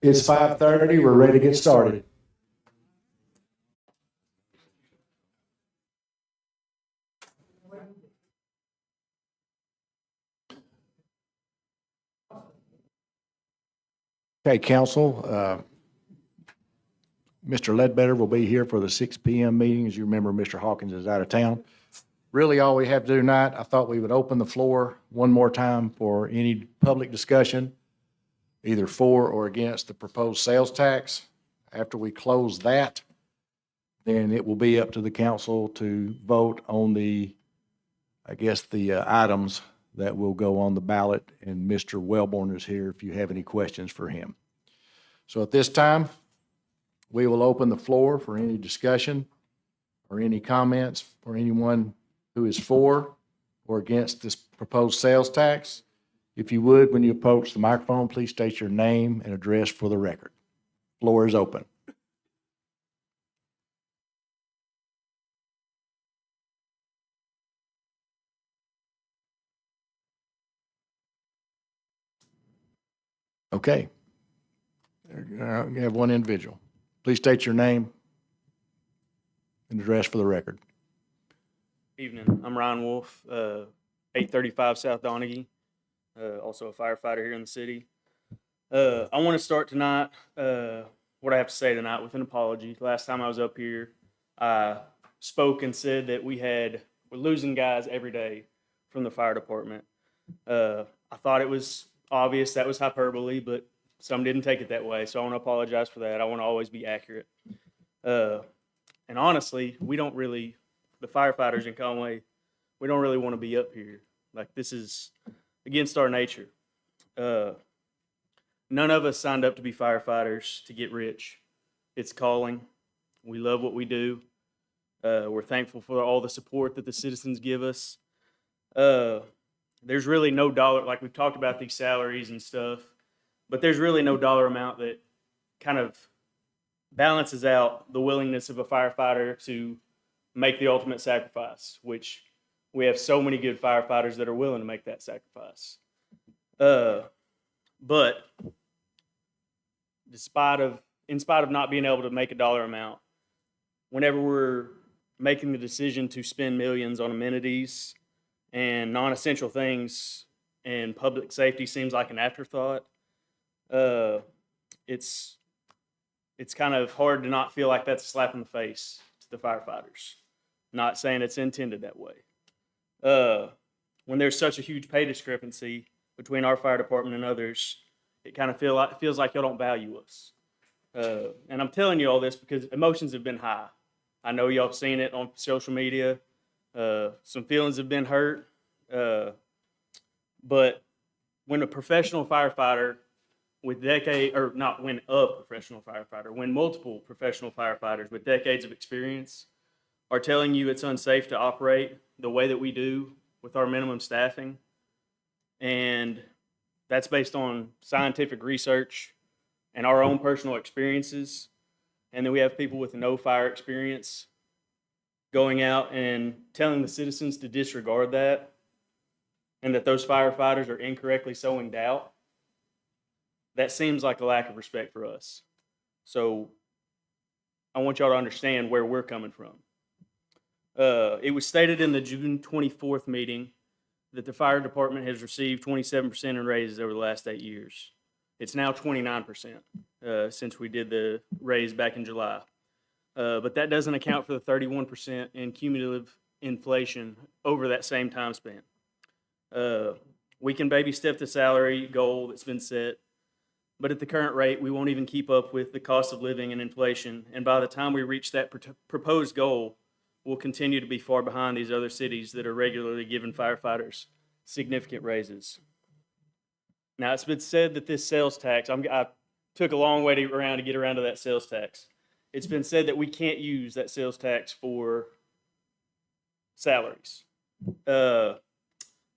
It's 5:30. We're ready to get started. Okay, council, Mr. Ledbetter will be here for the 6 p.m. meeting. As you remember, Mr. Hawkins is out of town. Really, all we have to do tonight, I thought we would open the floor one more time for any public discussion, either for or against the proposed sales tax. After we close that, then it will be up to the council to vote on the items that will go on the ballot, and Mr. Wellborn is here if you have any questions for him. So at this time, we will open the floor for any discussion or any comments for anyone who is for or against this proposed sales tax. If you would, when you approach the microphone, please state your name and address for the record. Floor is open. Okay. We have one individual. Please state your name and address for the record. Evening. I'm Ryan Wolf, 835 South Donaghy, also a firefighter here in the city. I want to start tonight, what I have to say tonight, with an apology. Last time I was up here, I spoke and said that we're losing guys every day from the fire department. I thought it was obvious that was hyperbole, but some didn't take it that way, so I want to apologize for that. I want to always be accurate. And honestly, the firefighters in Conway, we don't really want to be up here. Like, this is against our nature. None of us signed up to be firefighters to get rich. It's calling. We love what we do. We're thankful for all the support that the citizens give us. There's really no dollar, like we've talked about these salaries and stuff, but there's really no dollar amount that kind of balances out the willingness of a firefighter to make the ultimate sacrifice, which we have so many good firefighters that are willing to make that sacrifice. But in spite of not being able to make a dollar amount, whenever we're making the decision to spend millions on amenities and non-essential things, and public safety seems like an afterthought, it's kind of hard to not feel like that's a slap in the face to the firefighters. Not saying it's intended that way. When there's such a huge pay discrepancy between our fire department and others, it kind of feels like y'all don't value us. And I'm telling you all this because emotions have been high. I know y'all have seen it on social media. Some feelings have been hurt. But when a professional firefighter when multiple professional firefighters with decades of experience are telling you it's unsafe to operate the way that we do with our minimum staffing, and that's based on scientific research and our own personal experiences, and then we have people with no fire experience going out and telling the citizens to disregard that, and that those firefighters are incorrectly sowing doubt, that seems like a lack of respect for us. So I want y'all to understand where we're coming from. It was stated in the June 24th meeting that the fire department has received 27% in raises over the last 8 years. It's now 29% since we did the raise back in July. But that doesn't account for the 31% in cumulative inflation over that same time span. We can baby step the salary goal that's been set, but at the current rate, we won't even keep up with the cost of living and inflation. And by the time we reach that proposed goal, we'll continue to be far behind these other cities that are regularly giving firefighters significant raises. Now, it's been said that this sales tax, I took a long way around to get around to that sales tax. It's been said that we can't use that sales tax for salaries. But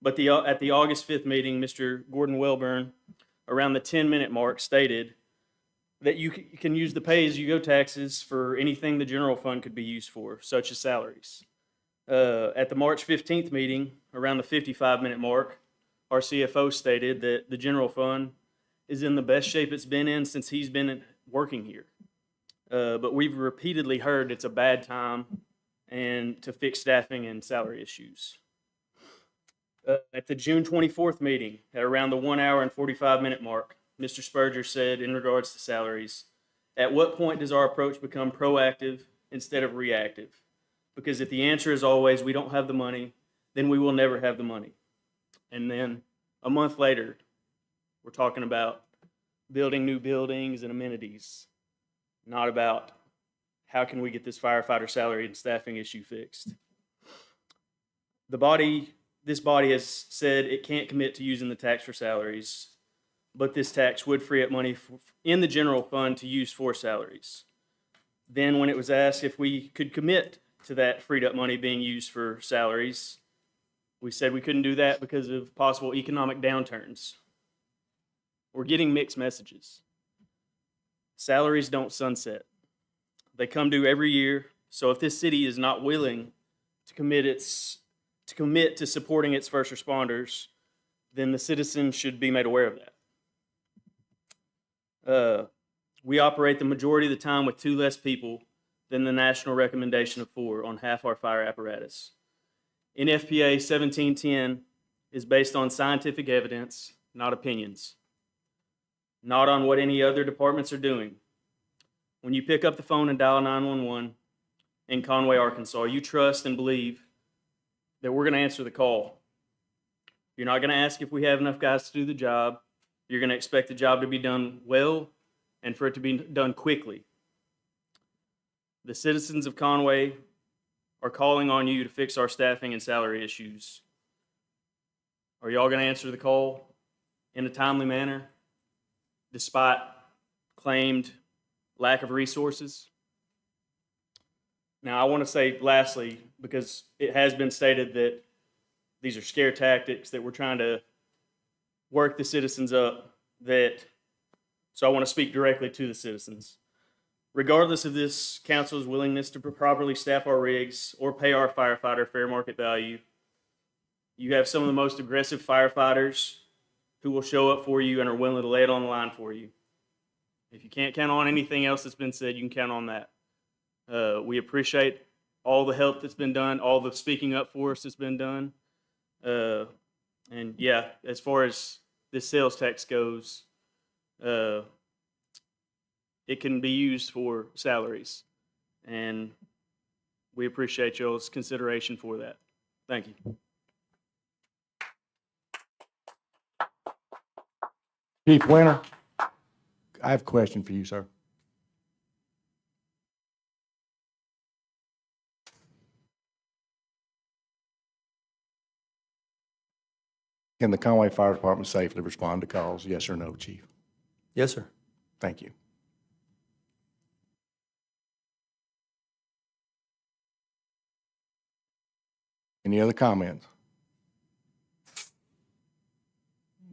at the August 5th meeting, Mr. Gordon Wellborn, around the 10-minute mark, stated that you can use the pay-as-you-go taxes for anything the general fund could be used for, such as salaries. At the March 15th meeting, around the 55-minute mark, our CFO stated that the general fund is in the best shape it's been in since he's been working here. But we've repeatedly heard it's a bad time and to fix staffing and salary issues. At the June 24th meeting, at around the 1 hour and 45-minute mark, Mr. Spurger said in regards to salaries, at what point does our approach become proactive instead of reactive? Because if the answer is always, we don't have the money, then we will never have the money. And then a month later, we're talking about building new buildings and amenities, not about how can we get this firefighter salary and staffing issue fixed. This body has said it can't commit to using the tax for salaries, but this tax would free up money in the general fund to use for salaries. Then when it was asked if we could commit to that freed up money being used for salaries, we said we couldn't do that because of possible economic downturns. We're getting mixed messages. Salaries don't sunset. They come due every year. So if this city is not willing to commit to supporting its first responders, then the citizens should be made aware of that. We operate the majority of the time with 2 less people than the national recommendation of 4 on half our fire apparatus. NFPA 1710 is based on scientific evidence, not opinions, not on what any other departments are doing. When you pick up the phone and dial 911 in Conway, Arkansas, you trust and believe that we're going to answer the call. You're not going to ask if we have enough guys to do the job. You're going to expect the job to be done well and for it to be done quickly. The citizens of Conway are calling on you to fix our staffing and salary issues. Are y'all going to answer the call in a timely manner, despite claimed lack of resources? Now, I want to say lastly, because it has been stated that these are scare tactics, that we're trying to work the citizens up, so I want to speak directly to the citizens. Regardless of this council's willingness to properly staff our rigs or pay our firefighter fair market value, you have some of the most aggressive firefighters who will show up for you and are willing to lay it on the line for you. If you can't count on anything else that's been said, you can count on that. We appreciate all the help that's been done, all the speaking up for us that's been done. And yeah, as far as this sales tax goes, it can be used for salaries. And we appreciate y'all's consideration for that. Thank you. Chief Winter, I have a question for you, sir. Can the Conway Fire Department safely respond to calls? Yes or no, Chief? Yes, sir. Thank you. Any other comments?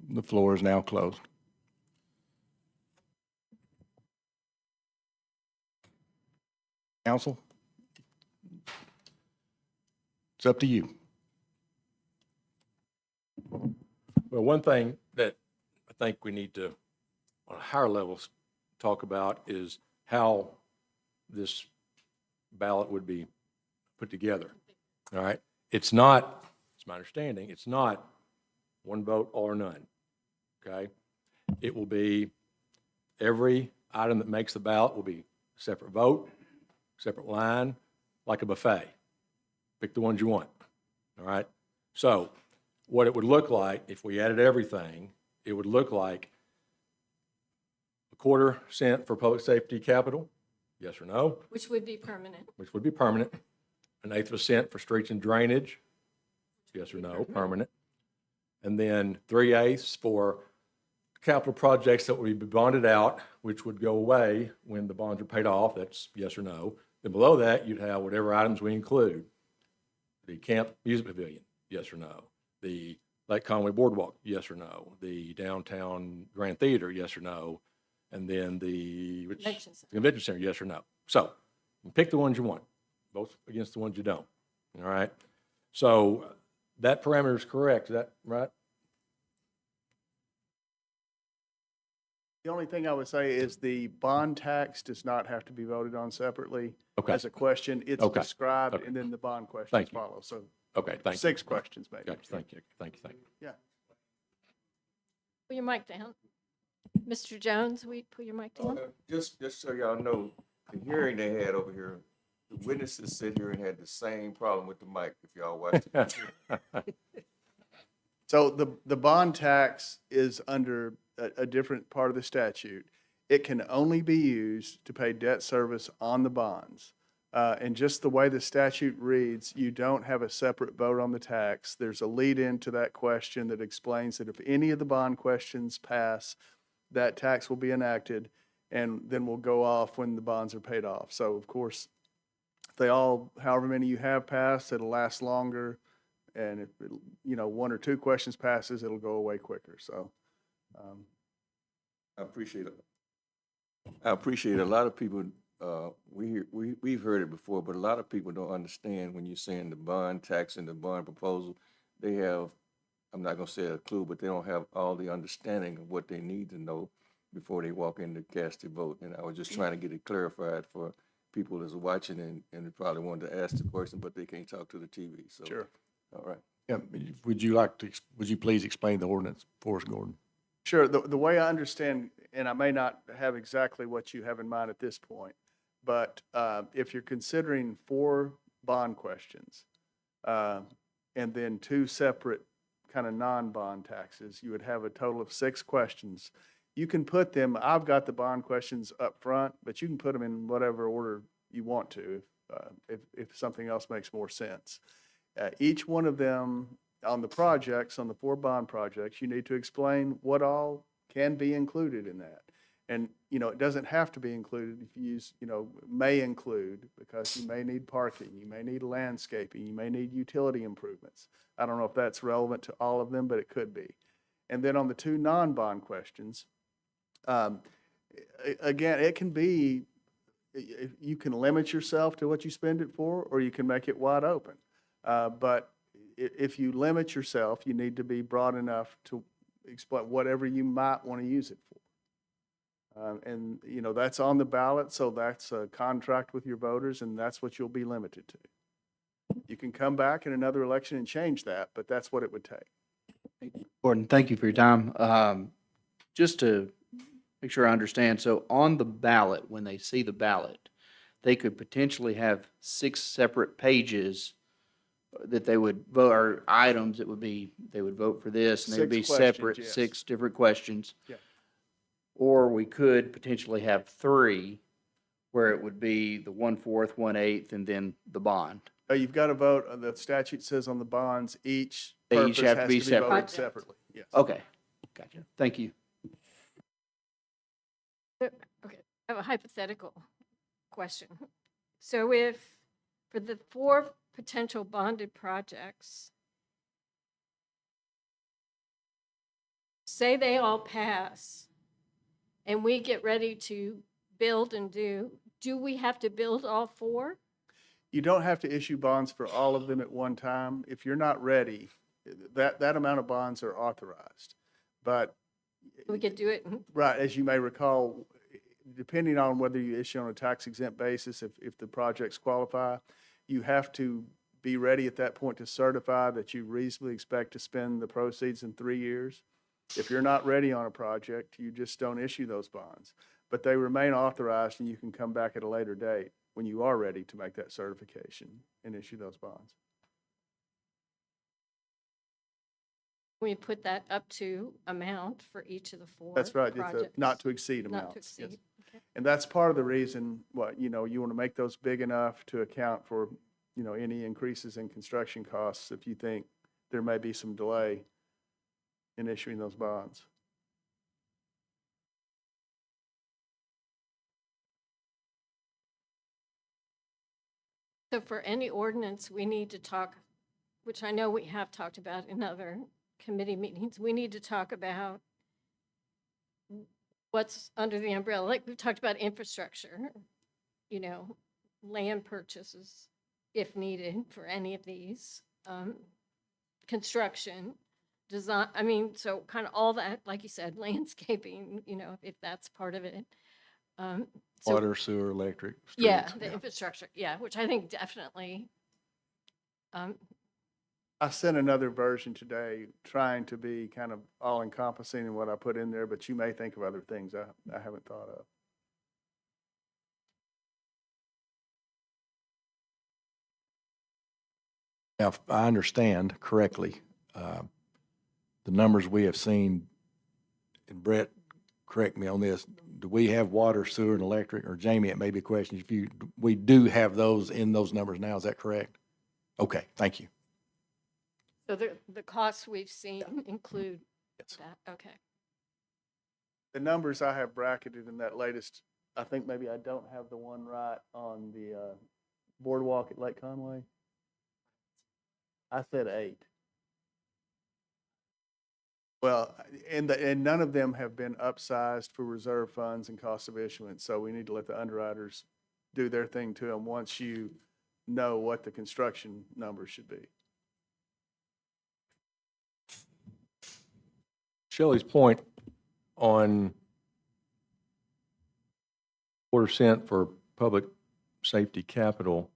The floor is now closed. Council? It's up to you. Well, one thing that I think we need to, on a higher level, talk about is how this ballot would be put together. All right? It's not, it's my understanding, it's not one vote, all or none. Okay? It will be every item that makes the ballot will be a separate vote, separate line, like a buffet. Pick the ones you want. All right? So, what it would look like if we added everything, it would look like a $0.25 for public safety capital, yes or no? Which would be permanent. Which would be permanent. 1/8 of a cent for streets and drainage, yes or no, permanent. And then 3/8 for capital projects that would be bonded out, which would go away when the bonds are paid off, that's yes or no. Then below that, you'd have whatever items we include. The Camp Music Pavilion, yes or no. The Lake Conway Boardwalk, yes or no. The Downtown Grand Theater, yes or no. And then the Convention Center, yes or no. So you pick the ones you want, both against the ones you don't. All right. So that parameter is correct. Is that right? The only thing I would say is the bond tax does not have to be voted on separately Okay. as a question. It's Okay. described, Okay. and then the bond questions Thank you. follow. So Okay, thank you. 6 questions, maybe. Gotcha, thank you, thank you, thank you. Yeah. Put your mic down. Mr. Jones, we put your mic down. Just so y'all know, the hearing they had over here, the witnesses sit here and had the same problem with the mic, if y'all watched it. So the bond tax is under a different part of the statute. It can only be used to pay debt service on the bonds. And just the way the statute reads, you don't have a separate vote on the tax. There's a lead-in to that question that explains that if any of the bond questions pass, that tax will be enacted, and then will go off when the bonds are paid off. So of course, if they all, however many you have passed, it'll last longer. And if, 1 or 2 questions passes, it'll go away quicker. So, I appreciate it. I appreciate it. A lot of people, we've heard it before, but a lot of people don't understand when you're saying the bond tax and the bond proposal. They have, I'm not gonna say a clue, but they don't have all the understanding of what they need to know before they walk in to cast their vote. And I was just trying to get it clarified for people that's watching and they probably wanted to ask the question, but they can't talk to the TV, so. sure. All right. Yeah, would you please explain the ordinance for us, Gordon? Sure. The way I understand, and I may not have exactly what you have in mind at this point, but if you're considering 4 bond questions and then 2 separate kind of non-bond taxes, you would have a total of 6 questions. You can put them, I've got the bond questions up front, but you can put them in whatever order you want to if something else makes more sense. Each one of them on the projects, on the 4 bond projects, you need to explain what all can be included in that. And, it doesn't have to be included if you use, may include, because you may need parking, you may need landscaping, you may need utility improvements. I don't know if that's relevant to all of them, but it could be. And then on the 2 non-bond questions, again, it can be, you can limit yourself to what you spend it for, or you can make it wide open. But if you limit yourself, you need to be broad enough to explain whatever you might want to use it for. And, that's on the ballot, so that's a contract with your voters, and that's what you'll be limited to. You can come back in another election and change that, but that's what it would take. Gordon, thank you for your time. Just to make sure I understand, so on the ballot, when they see the ballot, they could potentially have 6 separate pages that they would vote, or items that would be, they would vote for this, and they would be 6 questions, separate, yes. 6 different questions. Yeah. Or we could potentially have 3, where it would be the 1/4, 1/8, and then the bond. You've got to vote, the statute says on the bonds, each They purpose each have to has be to be separate. voted separately. Yes. Okay, gotcha. Thank you. Okay, I have a hypothetical question. So if, for the 4 potential bonded projects, say they all pass, and we get ready to build and do we have to build all 4? You don't have to issue bonds for all of them at one time. If you're not ready, that amount of bonds are authorized. But, We could do it, right, as you may recall, depending on whether you issue on a tax exempt basis, if the projects qualify, you have to be ready at that point to certify that you reasonably expect to spend the proceeds in 3 years. If you're not ready on a project, you just don't issue those bonds. But they remain authorized, and you can come back at a later date when you are ready to make that certification and issue those bonds. we put that up to amount for each of the 4 That's right, it's a projects. not to exceed Not amounts. to yes. exceed, okay. And that's part of the reason, you want to make those big enough to account for, any increases in construction costs if you think there may be some delay in issuing those bonds. So for any ordinance, we need to talk, which I know we have talked about in other committee meetings, we need to talk about what's under the umbrella. Like we've talked about infrastructure, land purchases if needed for any of these, construction. design, I mean, so kind of all that, like you said, landscaping, you know, if that's part of it. So, Water, sewer, electric, yeah, streets. the infrastructure, yeah, which I think definitely, um, I sent another version today, trying to be kind of all-encompassing in what I put in there, but you may think of other things I haven't thought of. Now, if I understand correctly, the numbers we have seen, and Brett, correct me on this, do we have water, sewer, and electric? Or Jamie, it may be a question, if you, we do have those in those numbers now, is that correct? Okay, thank you. so the costs we've seen include Yes. that, okay. The numbers I have bracketed in that latest, I think maybe I don't have the one right on the boardwalk at Lake Conway. I said 8. Well, and none of them have been upsized for reserve funds and cost of issuance, so we need to let the underwriters do their thing to them once you know what the construction numbers should be. Shelley's point on $0.25 for public safety capital,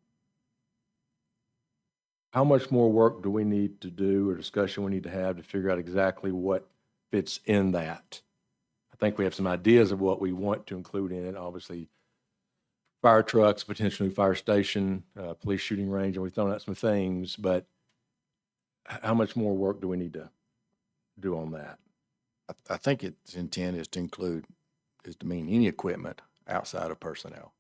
how much more work do we need to do or discussion we need to have to figure out exactly what fits in that? I think we have some ideas of what we want to include in it, obviously fire trucks, potential new fire station, police shooting range, and we've thrown out some things, but how much more work do we need to do on that? I think its intent is to include, is to mean any equipment outside of personnel.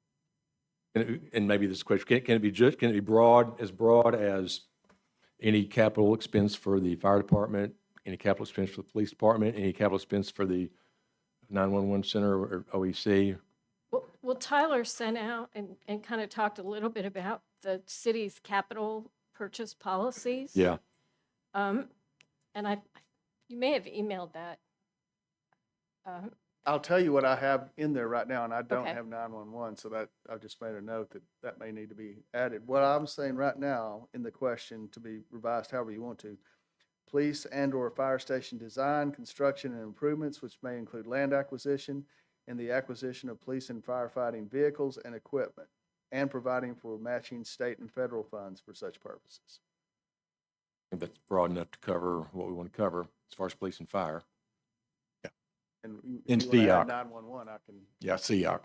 And maybe this question, can it be just, can it be broad as any capital expense for the fire department, any capital expense for the police department, any capital expense for the 911 center or OEC? Well, Tyler sent out and kind of talked a little bit about the city's capital purchase policies. Yeah. And you may have emailed that. I'll tell you what I have in there right now, and I don't Okay. have 911, so that, I've just made a note that may need to be added. What I'm saying right now in the question, to be revised however you want to, police and/or fire station design, construction, and improvements, which may include land acquisition and the acquisition of police and firefighting vehicles and equipment, and providing for matching state and federal funds for such purposes. I think that's broad enough to cover what we want to cover as far as police and fire. And In if you want to add FIAC. 911, I can. Yeah, SEOC.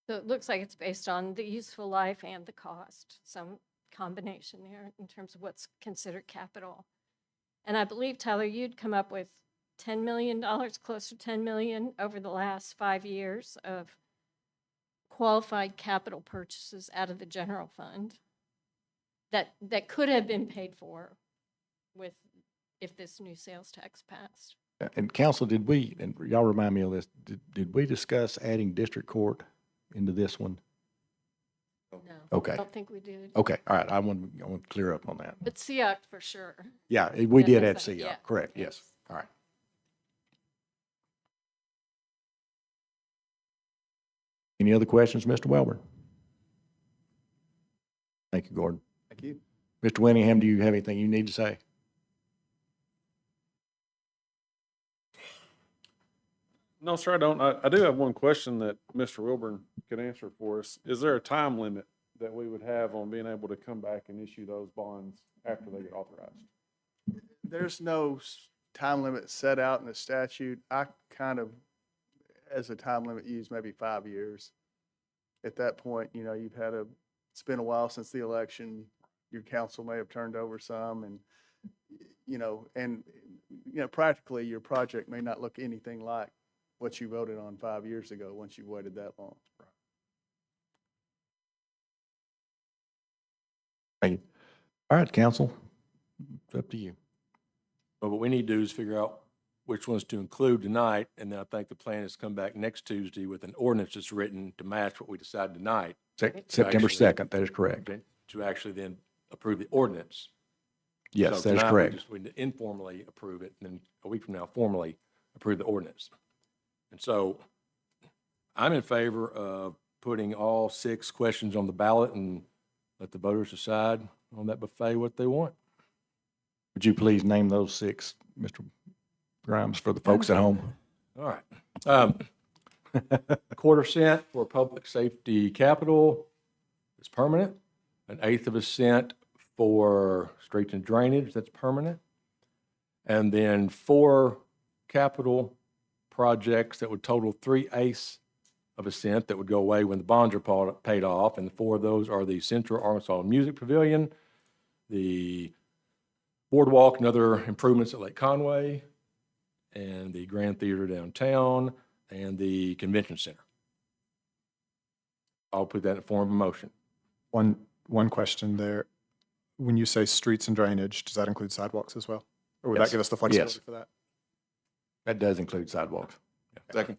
So it looks like it's based on the useful life and the cost, some combination there in terms of what's considered capital. And I believe, Tyler, you'd come up with $10 million, close to 10 million over the last 5 years of qualified capital purchases out of the general fund that could have been paid for with, if this new sales tax passed. And council, did we, and y'all remind me of this, did we discuss adding district court into this one? No. Okay. I don't think we did. Okay, all right, I want to clear up on that. But SEOC for sure. Yeah, we did add Definitely, SEOC, yeah. correct, yes, all right. Any other questions, Mr. Welborn? Thank you, Gordon. Thank you. Mr. Winningham, do you have anything you need to say? No, sir, I don't. I do have one question that Mr. Wilburn could answer for us. Is there a time limit that we would have on being able to come back and issue those bonds after they get authorized? There's no time limit set out in the statute. I kind of, as a time limit, use maybe 5 years. At that point, you know, it's been a while since the election. Your council may have turned over some and, practically your project may not look anything like what you voted on 5 years ago once you waited that long. Thank you. All right, council, it's up to you. But what we need to do is figure out which ones to include tonight, and then I think the plan is to come back next Tuesday with an ordinance that's written to match what we decide tonight. September Actually- 2nd, that is correct. To actually then approve the ordinance. Yes, So that is tonight, correct. we need to informally approve it, and then a week from now formally approve the ordinance. And so I'm in favor of putting all 6 questions on the ballot and let the voters decide on that buffet what they want. Would you please name those 6, Mr. Grimes, for the folks at home? All right. Quarter cent for public safety capital is permanent. An eighth of a cent for streets and drainage, that's permanent. And then 4 capital projects that would total 3/8 of a cent that would go away when the bonds are paid off. And the 4 of those are the Central Arkansas Music Pavilion, the boardwalk and other improvements at Lake Conway, and the Grand Theater downtown, and the convention center. I'll put that in form of a motion. One question there. When you say streets and drainage, does that include sidewalks as well? Or would Yes. that give us the flexibility Yes. for that? That does include sidewalks. Second.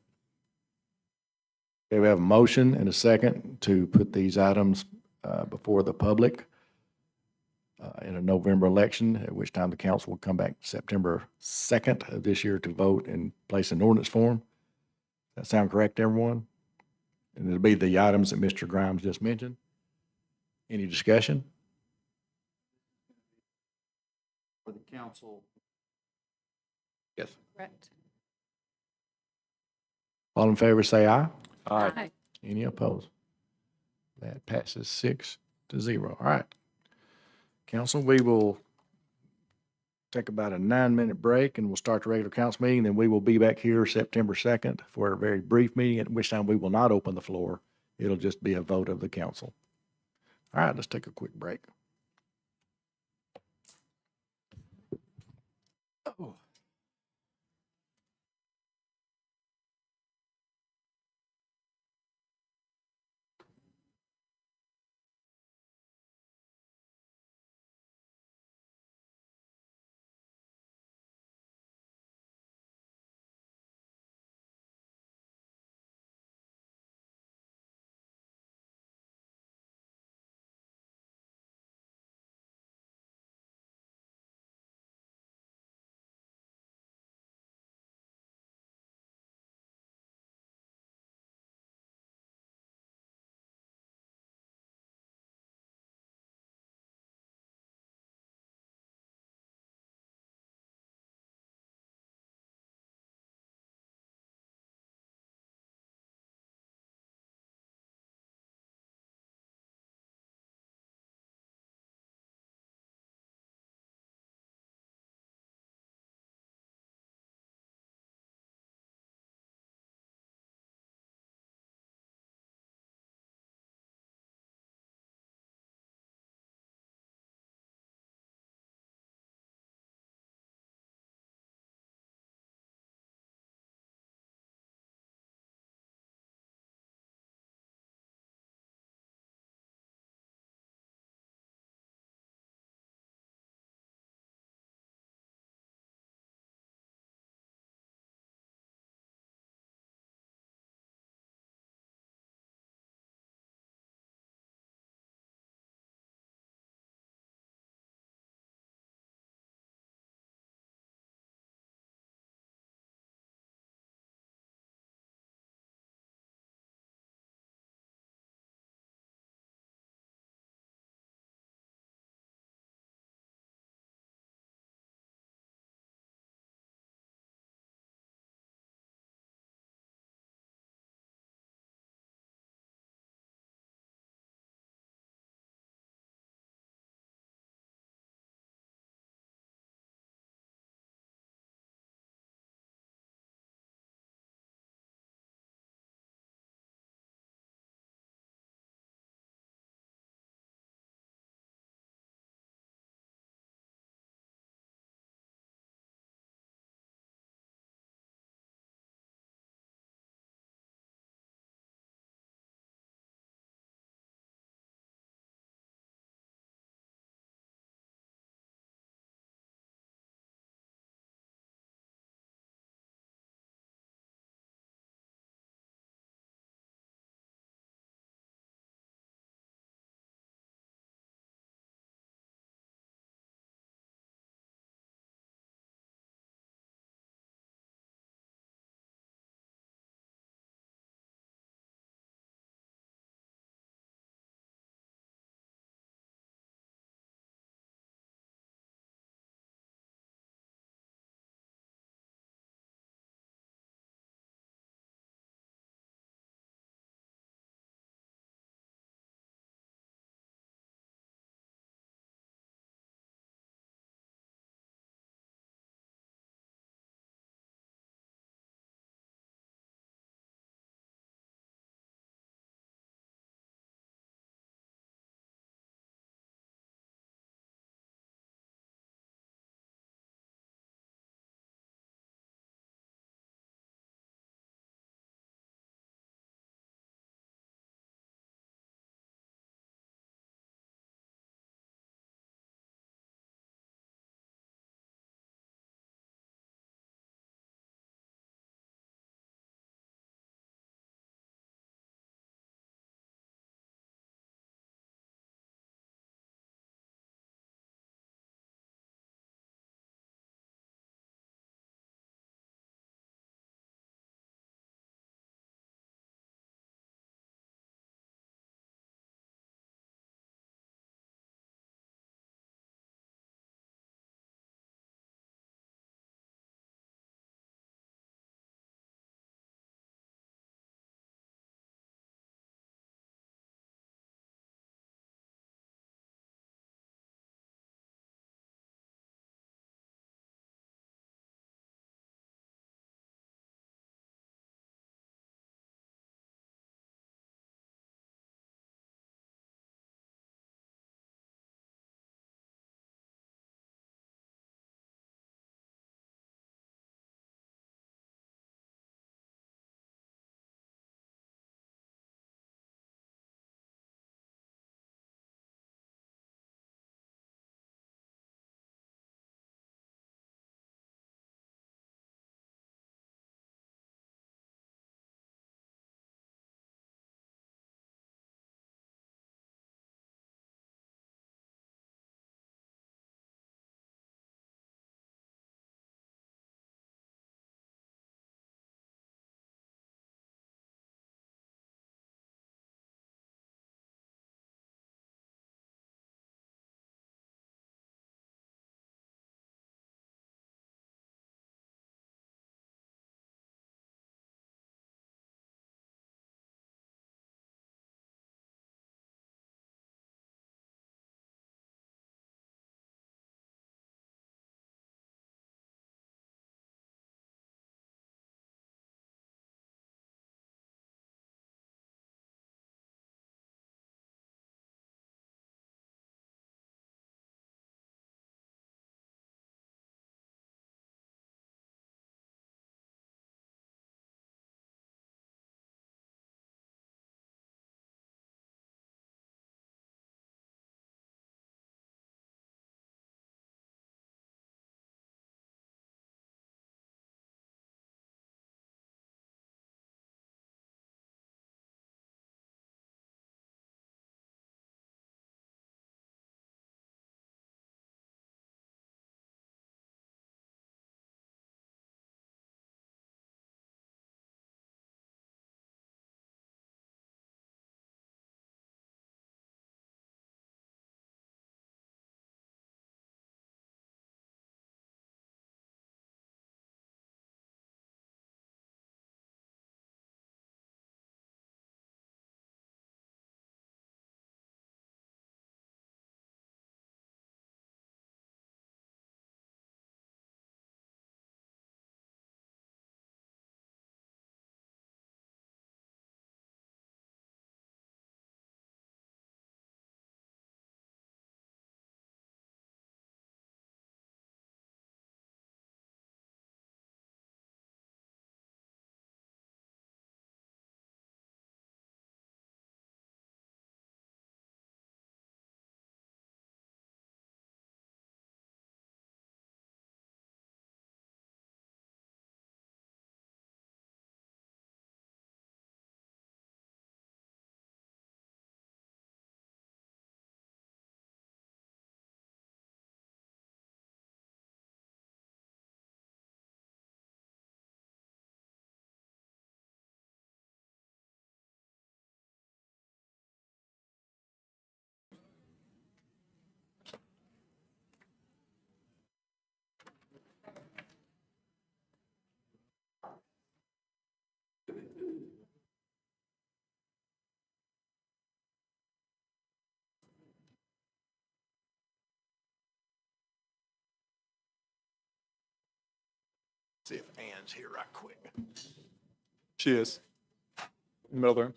Okay, we have a motion and a second to put these items before the public in a November election, at which time the council will come back September 2nd of this year to vote and place an ordinance form. Does that sound correct, everyone? And it'll be the items that Mr. Grimes just mentioned. Any discussion? For the council. Yes. Correct. All in favor, say aye. Aye. Any opposed? That passes 6-0. All right. Council, we will take about a 9-minute break and we'll start the regular council meeting. Then we will be back here September 2nd for a very brief meeting, at which time we will not open the floor. It'll just be a vote of the council. All right, let's take a quick break. Oh. See if Ann's here right quick. She is. In the middle of the room.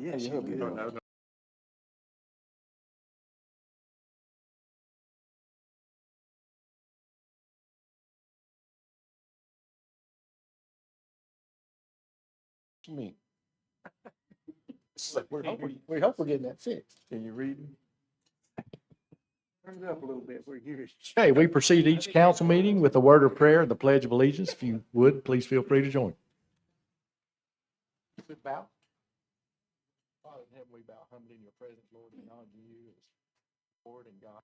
Yeah, you help me out. Me. We hope we're getting that fixed. Can you read? Turn it up a little bit where you. Okay, we proceed each council meeting with a word of prayer and the Pledge of Allegiance. If you would, please feel free to join. Bow. Father in heaven, we bow humbly in your presence, Lord, acknowledging you as Lord and God.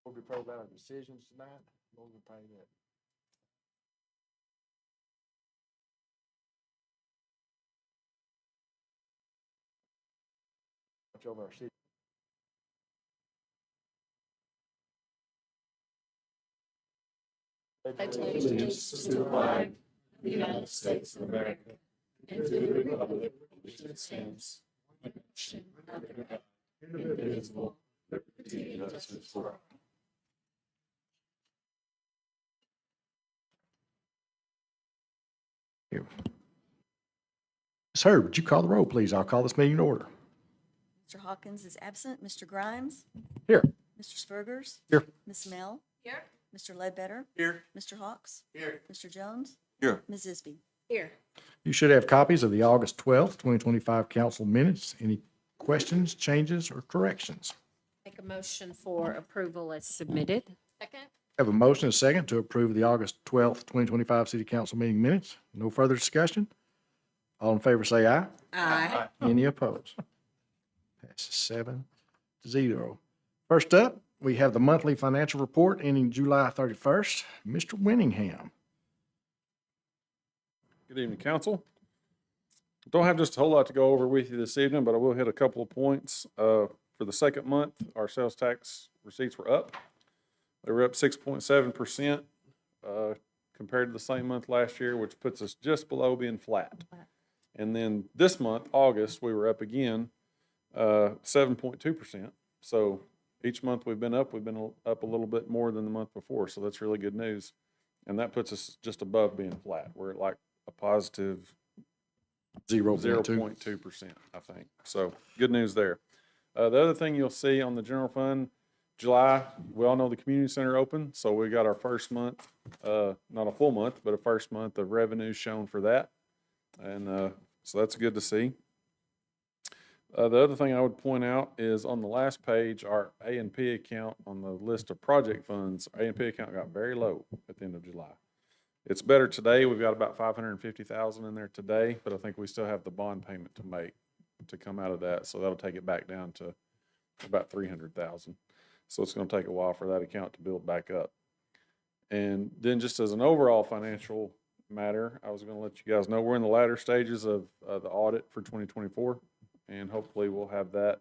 Lord, we pray about our decisions tonight. Lord, we pray that watch over our city. Pledge allegiance to the flag of the United States of America and to the republic for which it stands, one nation, under God, indivisible, with liberty and justice for all. Ms. Hurd, would you call the roll, please? I'll call this meeting to order. Mr. Hawkins is absent. Mr. Grimes? Here. Mr. Spurgers? Here. Ms. Mel? Here. Mr. Ledbetter? Here. Mr. Hawks? Here. Mr. Jones? Here. Ms. Isby? Here. You should have copies of the August 12th, 2025 council minutes. Any questions, changes, or corrections? Make a motion for approval as submitted. Second? Have a motion and a second to approve the August 12th, 2025 city council meeting minutes. No further discussion? All in favor say aye. Aye. Any opposed? Passes 7-0. First up, we have the monthly financial report ending July 31st. Mr. Winningham. Good evening, council. Don't have just a whole lot to go over with you this evening, but I will hit a couple of points. For the second month, our sales tax receipts were up. They were up 6.7% compared to the same month last year, which puts us just below being flat. And then this month, August, we were up again, 7.2%. So each month we've been up a little bit more than the month before. So that's really good news. And that puts us just above being flat. We're at like a positive 0.2%, I think. So good news there. The other thing you'll see on the general fund, July, we all know the community center opened. So we got our first month, not a full month, but a first month of revenue shown for that. And so that's good to see. The other thing I would point out is on the last page, our A&P account on the list of project funds, our A&P account got very low at the end of July. It's better today. We've got about $550,000 in there today, but I think we still have the bond payment to make to come out of that. So that'll take it back down to about $300,000. So it's going to take a while for that account to build back up. And then just as an overall financial matter, I was going to let you guys know we're in the latter stages of the audit for 2024, and hopefully we'll have that.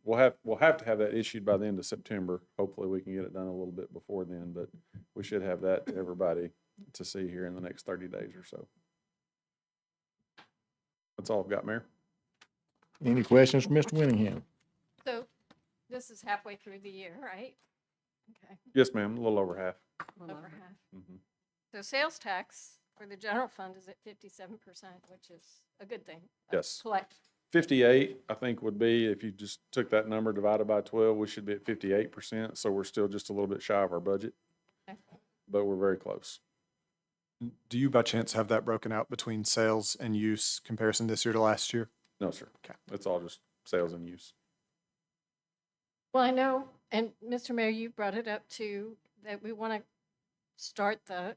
We'll have to have that issued by the end of September. Hopefully we can get it done a little bit before then, but we should have that to everybody to see here in the next 30 days or so. That's all I've got, Mayor. Any questions for Mr. Winningham? So this is halfway through the year, right? Okay, Yes, ma'am, a little over half. over half. Mhm. So sales tax for the general fund is at 57%, which is a good thing. Yes. Collect. 58, I think, would be, if you just took that number divided by 12, we should be at 58%. So we're still just a little bit shy of our budget, Okay. but we're very close. Do you by chance have that broken out between sales and use comparison this year to last year? No, sir. Okay. It's all just sales and use. Well, I know, and Mr. Mayor, you brought it up too, that we want to start the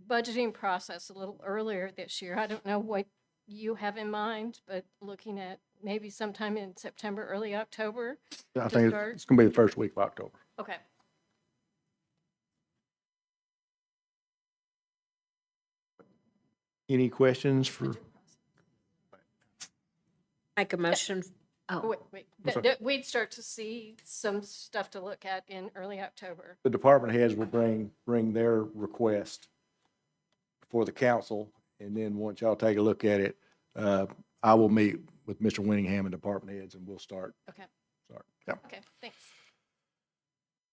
budgeting process a little earlier this year. I don't know what you have in mind, but looking at maybe sometime in September, early October. I To think start. it's going to be the first week of October. Okay. Any questions for, Make a motion Oh, Wait. sorry. We'd start to see some stuff to look at in early October. The department heads will bring their request for the council, and then once y'all take a look at it, I will meet with Mr. Winningham and department heads, and we'll start. Okay, Yep. okay, thanks.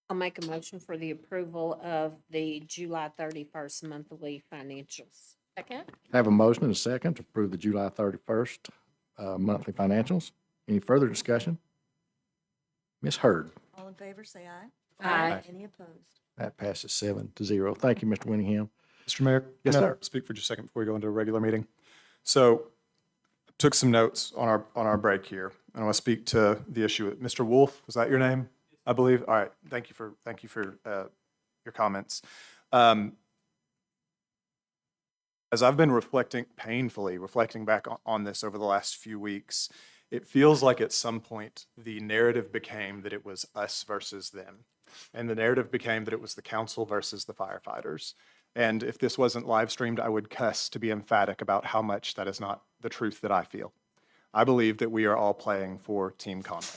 I'll make a motion for the approval of the July 31st monthly financials. Second? Have a motion and a second to approve the July 31st monthly financials. Any further discussion? Ms. Hurd? All in favor, say aye. Aye. Any opposed? That passes 7-0. Thank you, Mr. Winningham. Mr. Mayor? Yes, can I sir. Speak for just a second before we go into a regular meeting. So took some notes on our break here, and I want to speak to the issue. Mr. Wolf, was that your name? I believe. All right. Thank you for your comments. As I've been painfully reflecting back on this over the last few weeks, it feels like at some point the narrative became that it was us versus them. And the narrative became that it was the council versus the firefighters. And if this wasn't live streamed, I would cuss to be emphatic about how much that is not the truth that I feel. I believe that we are all playing for Team Conway.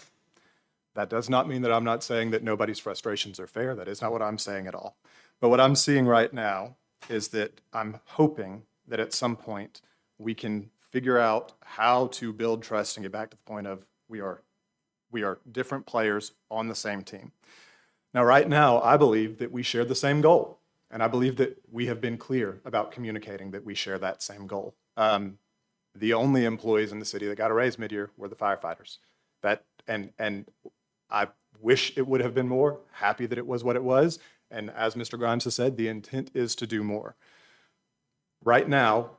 That does not mean that I'm not saying that nobody's frustrations are fair. That is not what I'm saying at all. But what I'm seeing right now is that I'm hoping that at some point we can figure out how to build trust and get back to the point of we are different players on the same team. Now, right now, I believe that we share the same goal. And I believe that we have been clear about communicating that we share that same goal. The only employees in the city that got a raise mid-year were the firefighters. And I wish it would have been more, happy that it was what it was. And as Mr. Grimes has said, the intent is to do more. Right now,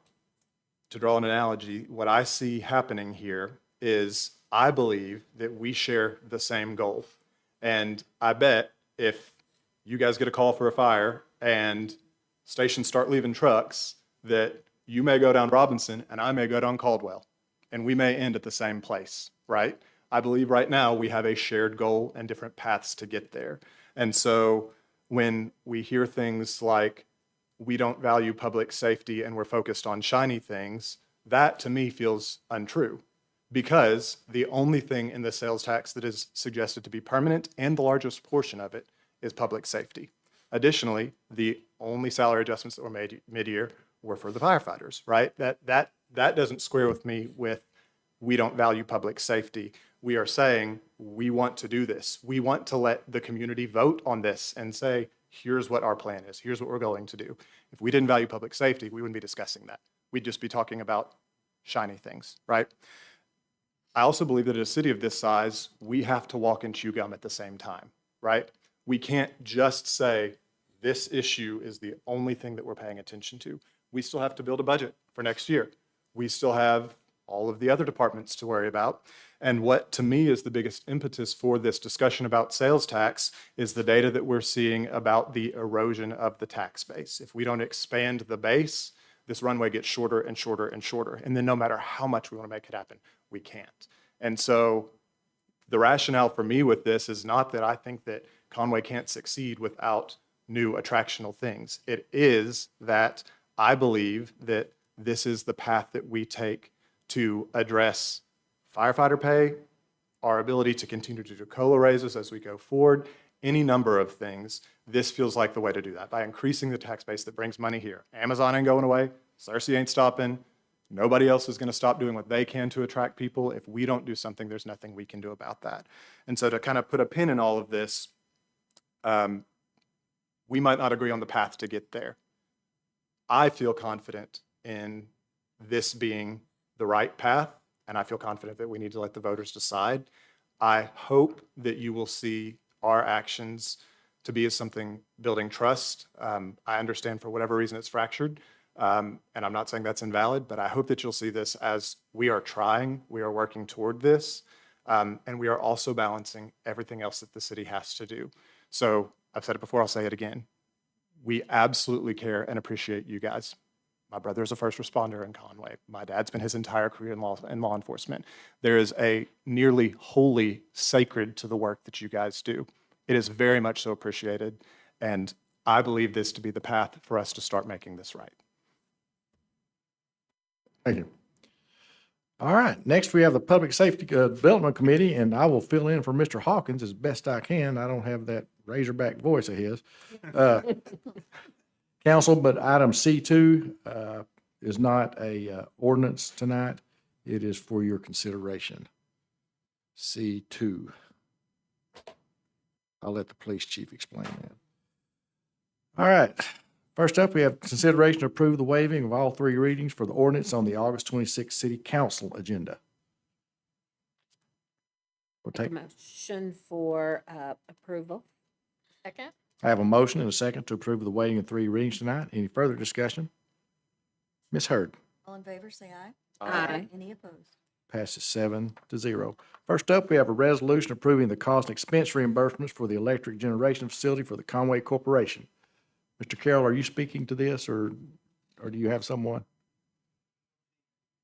to draw an analogy, what I see happening here is I believe that we share the same goal. And I bet if you guys get a call for a fire and stations start leaving trucks, that you may go down Robinson and I may go down Caldwell, and we may end at the same place, right? I believe right now we have a shared goal and different paths to get there. And so when we hear things like we don't value public safety and we're focused on shiny things, that to me feels untrue, because the only thing in the sales tax that is suggested to be permanent, and the largest portion of it, is public safety. Additionally, the only salary adjustments that were made mid-year were for the firefighters, right? That doesn't square with me with we don't value public safety. We are saying we want to do this. We want to let the community vote on this and say, here's what our plan is. Here's what we're going to do. If we didn't value public safety, we wouldn't be discussing that. We'd just be talking about shiny things, right? I also believe that in a city of this size, we have to walk and chew gum at the same time, right? We can't just say this issue is the only thing that we're paying attention to. We still have to build a budget for next year. We still have all of the other departments to worry about. And what to me is the biggest impetus for this discussion about sales tax is the data that we're seeing about the erosion of the tax base. If we don't expand the base, this runway gets shorter and shorter and shorter. And then no matter how much we want to make it happen, we can't. And so the rationale for me with this is not that I think that Conway can't succeed without new attractional things. It is that I believe that this is the path that we take to address firefighter pay, our ability to continue to do COLA raises as we go forward, any number of things. This feels like the way to do that, by increasing the tax base that brings money here. Amazon ain't going away. Cersei ain't stopping. Nobody else is going to stop doing what they can to attract people. If we don't do something, there's nothing we can do about that. And so to kind of put a pin in all of this, we might not agree on the path to get there. I feel confident in this being the right path, and I feel confident that we need to let the voters decide. I hope that you will see our actions to be as something building trust. I understand for whatever reason it's fractured, and I'm not saying that's invalid, but I hope that you'll see this as we are trying, we are working toward this, and we are also balancing everything else that the city has to do. So I've said it before, I'll say it again. We absolutely care and appreciate you guys. My brother is a first responder in Conway. My dad spent his entire career in law enforcement. There is a nearly holy sacred to the work that you guys do. It is very much so appreciated, and I believe this to be the path for us to start making this right. Thank you. All right, next we have the Public Safety Development Committee, and I will fill in for Mr. Hawkins as best I can. I don't have that Razorback voice of his. Council, but item C2 is not a ordinance tonight. It is for your consideration. C2. I'll let the police chief explain that. All right. First up, we have consideration to approve the waiving of all three readings for the ordinance on the August 26th City Council agenda. We'll Make a take, motion for approval. Second? I have a motion and a second to approve the waiving of three readings tonight. Any further discussion? Ms. Hurd. All in favor, say aye. Aye. Any opposed? Passes 7-0. First up, we have a resolution approving the cost and expense reimbursements for the electric generation facility for the Conway Corporation. Mr. Carroll, are you speaking to this, or do you have someone?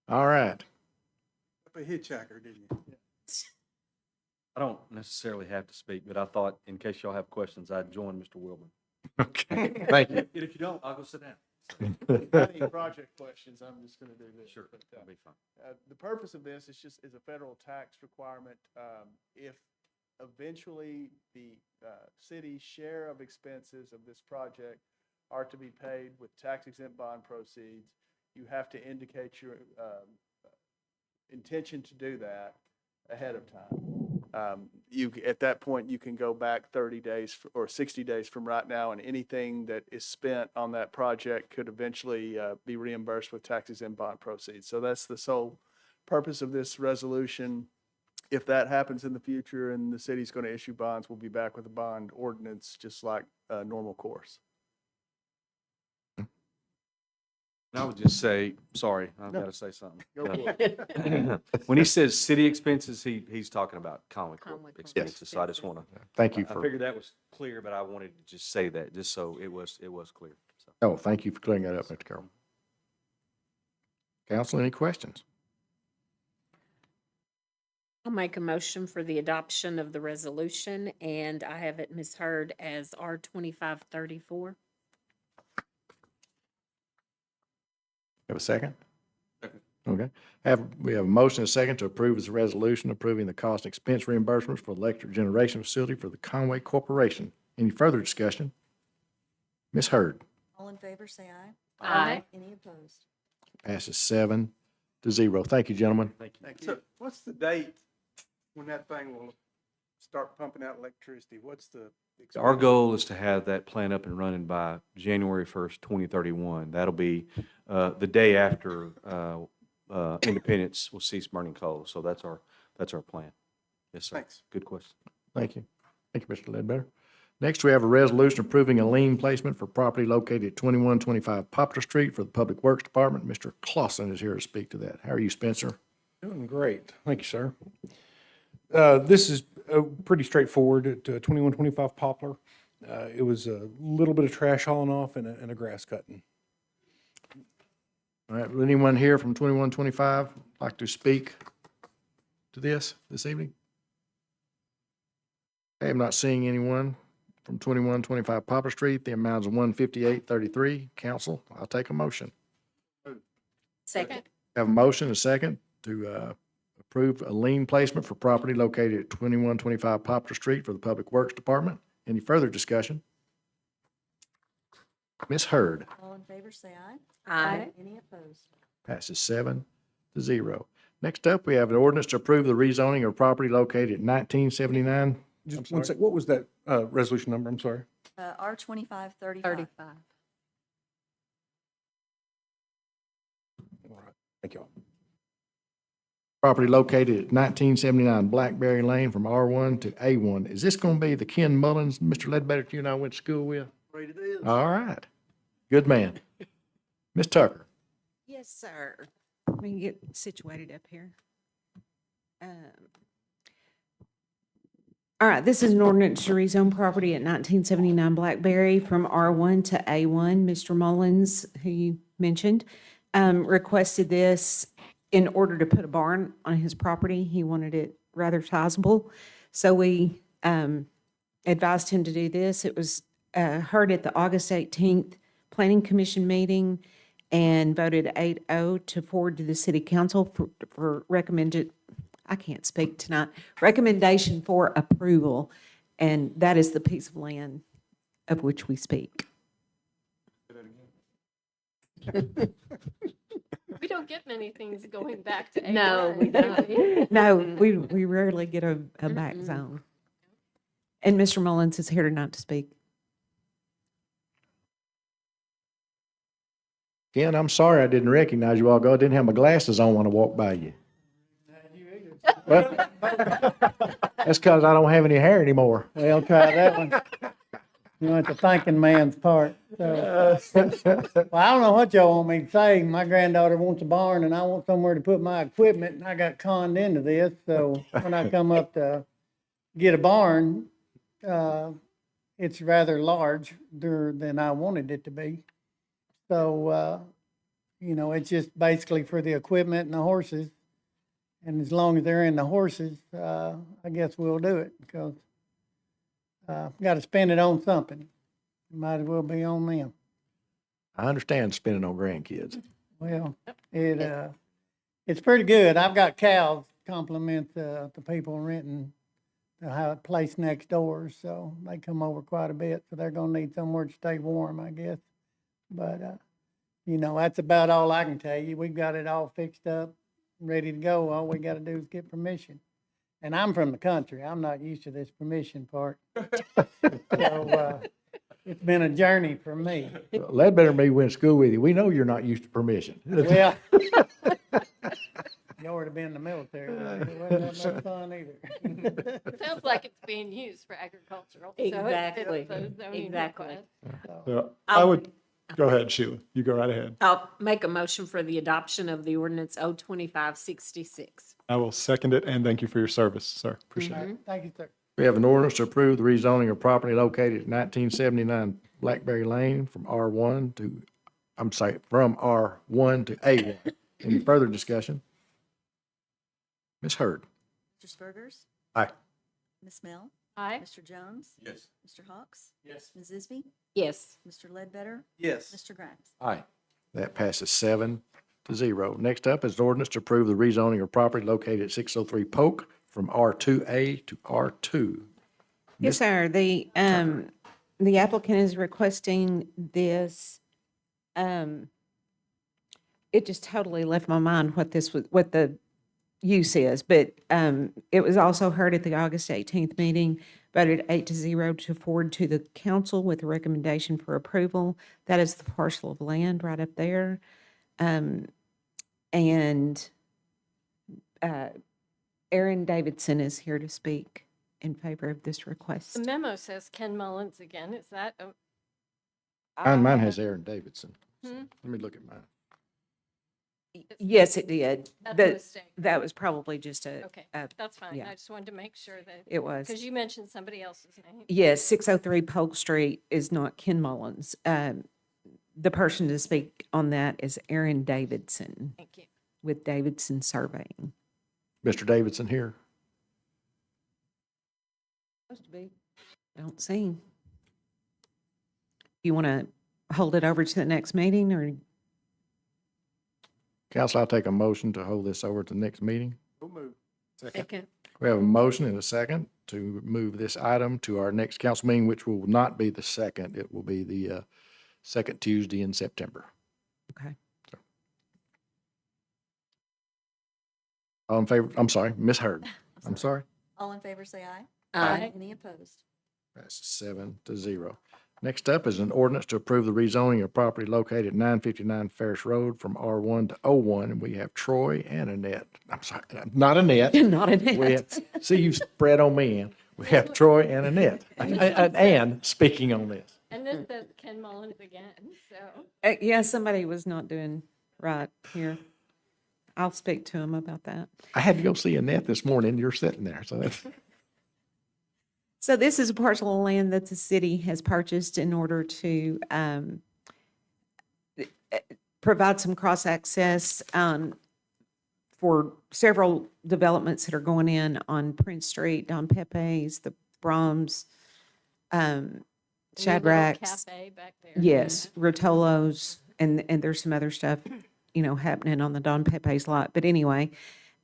All right. A hitchhiker, didn't you? I don't necessarily have to speak, but I thought in case y'all have questions, I'd join Mr. Wilburn. Okay, thank you. And if you don't, I'll go sit down. Any project questions, I'm just gonna do this. Sure, but, that'll be fine. The purpose of this is a federal tax requirement. If eventually the city's share of expenses of this project are to be paid with tax exempt bond proceeds, you have to indicate your intention to do that ahead of time. At that point, you can go back 30 days or 60 days from right now, and anything that is spent on that project could eventually be reimbursed with tax exempt bond proceeds. So that's the sole purpose of this resolution. If that happens in the future and the city's going to issue bonds, we'll be back with a bond ordinance, just like a normal course. And I would just say, sorry, I've No. got to say something. Go for it. When he says city expenses, he's talking about Conway Conway Corp Corp. expenses. So I just want to, Thank you I for, figured that was clear, but I wanted to just say that, just so it was clear. So. oh, thank you for clearing that up, Mr. Carroll. Council, any questions? I'll make a motion for the adoption of the resolution, and I have it misheard as R 2534. Have a second? Okay. We have a motion and a second to approve this resolution approving the cost and expense reimbursements for electric generation facility for the Conway Corporation. Any further discussion? Ms. Hurd. All in favor, say aye. Aye. Any opposed? Passes 7-0. Thank you, gentlemen. Thank you. Thank So you. what's the date when that thing will start pumping out electricity? What's the? Our goal is to have that plant up and running by January 1st, 2031. That'll be the day after Independence will cease burning coal. So that's our plan. Yes, sir. Thanks. Good question. Thank you. Thank you, Mr. Ledbetter. Next, we have a resolution approving a lien placement for property located at 2125 Poplar Street for the Public Works Department. Mr. Clausen is here to speak to that. How are you, Spencer? Doing great. Thank you, sir. This is pretty straightforward at 2125 Poplar. It was a little bit of trash hauling off and a grass cutting. All right, will anyone here from 2125 like to speak to this evening? Okay, I'm not seeing anyone from 2125 Poplar Street. The amount is 158.33. Council, I'll take a motion. Second. Have a motion, a second, to approve a lien placement for property located at 2125 Poplar Street for the Public Works Department. Any further discussion? Ms. Hurd. All in favor, say aye. Aye. Any opposed? Passes 7-0. Next up, we have an ordinance to approve the rezoning of property located at 1979. Just one sec, what was that resolution number? I'm sorry. R 2535. 35. All right, thank you all. Property located at 1979 Blackberry Lane from R1 to A1. Is this going to be the Ken Mullins, Mr. Ledbetter, you and I went to school with? Afraid it is. All right. Good man. Ms. Tucker. Yes, sir. Let me get situated up here. All right, this is an ordinance to rezone property at 1979 Blackberry from R1 to A1. Mr. Mullins, who you mentioned, requested this in order to put a barn on his property. He wanted it rather sizable. So we advised him to do this. It was heard at the August 18th Planning Commission meeting, and voted 8-0 to forward to the city council for recommended, I can't speak tonight, recommendation for approval. And that is the piece of land of which we speak. We don't get many things going back to No, A1, we do don't. we? No, we rarely get a back Mm-mm. zone. And Mr. Mullins is here tonight to speak. Ken, I'm sorry I didn't recognize you all ago. I didn't have my glasses on when I walked by you. Well, that's because I don't have any hair anymore. Well, try that one. You know, it's a thinking man's part. So, well, I don't know what y'all want me to say. My granddaughter wants a barn and I want somewhere to put my equipment and I got conned into this. So when I come up to get a barn, it's rather larger than I wanted it to be. So, you know, it's just basically for the equipment and the horses. And as long as they're in the horses, I guess we'll do it because got to spend it on something. Might as well be on them. I understand spending on grandkids. Well, it's pretty good. I've got cows compliment the people renting the place next door, so they come over quite a bit. So they're gonna need somewhere to stay warm, I guess. But you know, that's about all I can tell you. We've got it all fixed up, ready to go. All we got to do is get permission. And I'm from the country. I'm not used to this permission part. So it's been a journey for me. Ledbetter and me went to school with you. We know you're not used to permission. Well, you already been in the military. It wasn't that much fun either. Sounds like it's being used for agricultural. so it fits Exactly. those zoning Exactly. requests. So I would, go ahead, Sheila. You go right ahead. I'll make a motion for the adoption of the ordinance 02566. I will second it and thank you for your service, sir. Appreciate it. Thank you, sir. We have an ordinance to approve the rezoning of property located at 1979 Blackberry Lane from R1 to, I'm sorry, from R1 to A1. Any further discussion? Ms. Hurd? Mr. Spurgers, Aye. Ms. Mel, Aye. Mr. Jones, Yes. Mr. Hawks, Yes. Ms. Isby, Yes. Mr. Ledbetter, Yes. Mr. Grimes. Aye. That passes 7-0. Next up is an ordinance to approve the rezoning of property located at 603 Polk from R2A to R2. Yes, sir. The applicant is requesting this. It just totally left my mind what what the use is, but it was also heard at the August 18th meeting, voted 8-0 to forward to the council with a recommendation for approval. That is the parcel of land right up there. And Aaron Davidson is here to speak in favor of this request. The memo says Ken Mullins again. Is that? Mine has Aaron Davidson. Hmm? Let me look at mine. Yes, it did. That's a mistake. That was probably just Okay, that's fine. yeah. I just wanted to make sure that, it was. because you mentioned somebody else's name. Yes, 603 Polk Street is not Ken Mullins. The person to speak on that is Aaron Davidson Thank you. with Davidson Surveying. Mr. Davidson here. Supposed to be. Don't see him. You want to hold it over to the next meeting or? Council, I'll take a motion to hold this over to the next meeting. We'll move. Second. We have a motion and a second to move this item to our next council meeting, which will not be the second. It will be the second Tuesday in September. Okay. All in favor, I'm sorry, Ms. Hurd. I'm sorry. All in favor, say aye. Aye. Any opposed? That's 7-0. Next up is an ordinance to approve the rezoning of property located at 959 Ferris Road from R1 to O1. And we have Troy and Annette. I'm sorry, not Annette. Not in We have, see, you spread on me, Ann. We have Troy and Annette. Ann speaking on this. And this says Ken Mullins again, so. Yeah, somebody was not doing right here. I'll speak to him about that. I had to go see Annette this morning. You're sitting there, so that's. So this is a parcel of land that the city has purchased in order to provide some cross-access for several developments that are going in on Prince Street, Don Pepe's, the Brahms, the new little Shadrack's. Cafe back there. Yes, Rotolo's, and there's some other stuff, happening on the Don Pepe's lot. But anyway,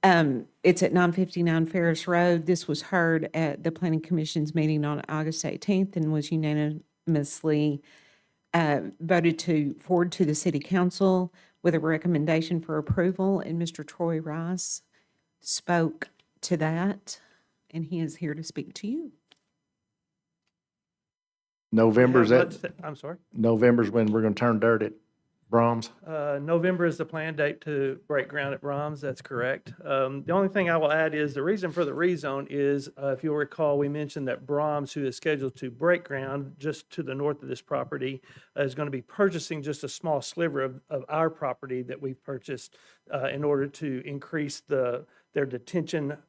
it's at 959 Ferris Road. This was heard at the Planning Commission's meeting on August 18th and was unanimously voted to forward to the City Council with a recommendation for approval. And Mr. Troy Rice spoke to that, and he is here to speak to you. November's I'm sorry. November's when we're gonna turn dirt at Brahms. November is the planned date to break ground at Brahms. That's correct. The only thing I will add is the reason for the rezone is, if you'll recall, we mentioned that Brahms, who is scheduled to break ground just to the north of this property, is going to be purchasing just a small sliver of our property that we've purchased in order to increase their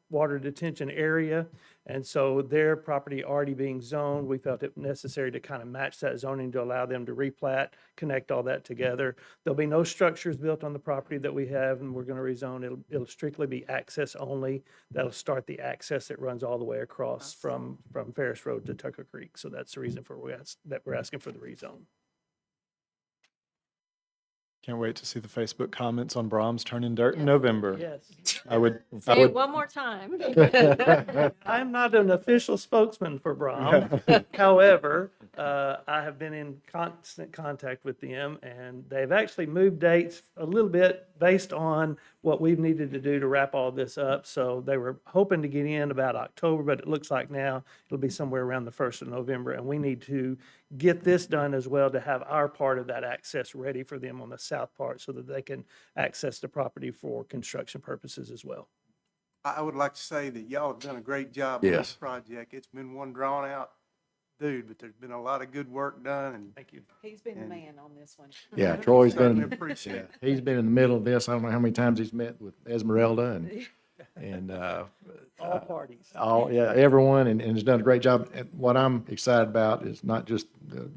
water detention area. And so their property already being zoned, we felt it necessary to kind of match that zoning to allow them to replat, connect all that together. There'll be no structures built on the property that we have, and we're going to rezone. It'll strictly be access only. That'll start the access that runs all the way across from Ferris Road to Tucker Creek. So that's the reason that we're asking for the rezone. Can't wait to see the Facebook comments on Brahms turning dirt in November. Yes. I would. Say it one more time. I'm not an official spokesman for Brahms. However, I have been in constant contact with them, and they've actually moved dates a little bit based on what we've needed to do to wrap all this up. So they were hoping to get in about October, but it looks like now it'll be somewhere around the 1st of November. And we need to get this done as well to have our part of that access ready for them on the south part so that they can access the property for construction purposes as well. I would like to say that y'all have done a great job on Yes. this project. It's been one drawn out dude, but there's been a lot of good work done, and Thank you. He's been the man on this one. Yeah, Troy's certainly been, appreciate it. he's been in the middle of this. I don't know how many times he's met with Esmeralda and All parties. everyone, and has done a great job. And what I'm excited about is not just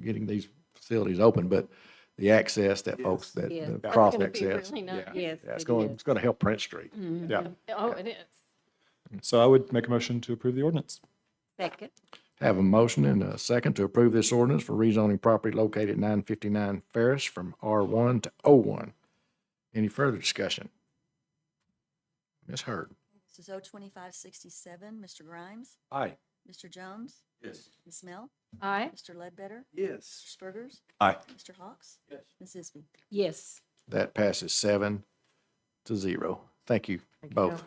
getting these facilities open, but the access that folks, that Yes. the That's cross gonna be access. really nice. Yes, Yeah, it's it going, is. it's going to help Prince Street. Yeah. Oh, it is. So I would make a motion to approve the ordinance. Second. Have a motion and a second to approve this ordinance for rezoning property located at 959 Ferris from R1 to O1. Any further discussion? Ms. Hurd. This is O 2567. Mr. Grimes? Aye. Mr. Jones? Yes. Ms. Mel? Aye. Mr. Ledbetter? Yes. Mr. Spurgers? Aye. Mr. Hawks? Yes. Ms. Isby? Yes. That passes 7-0. Thank you both.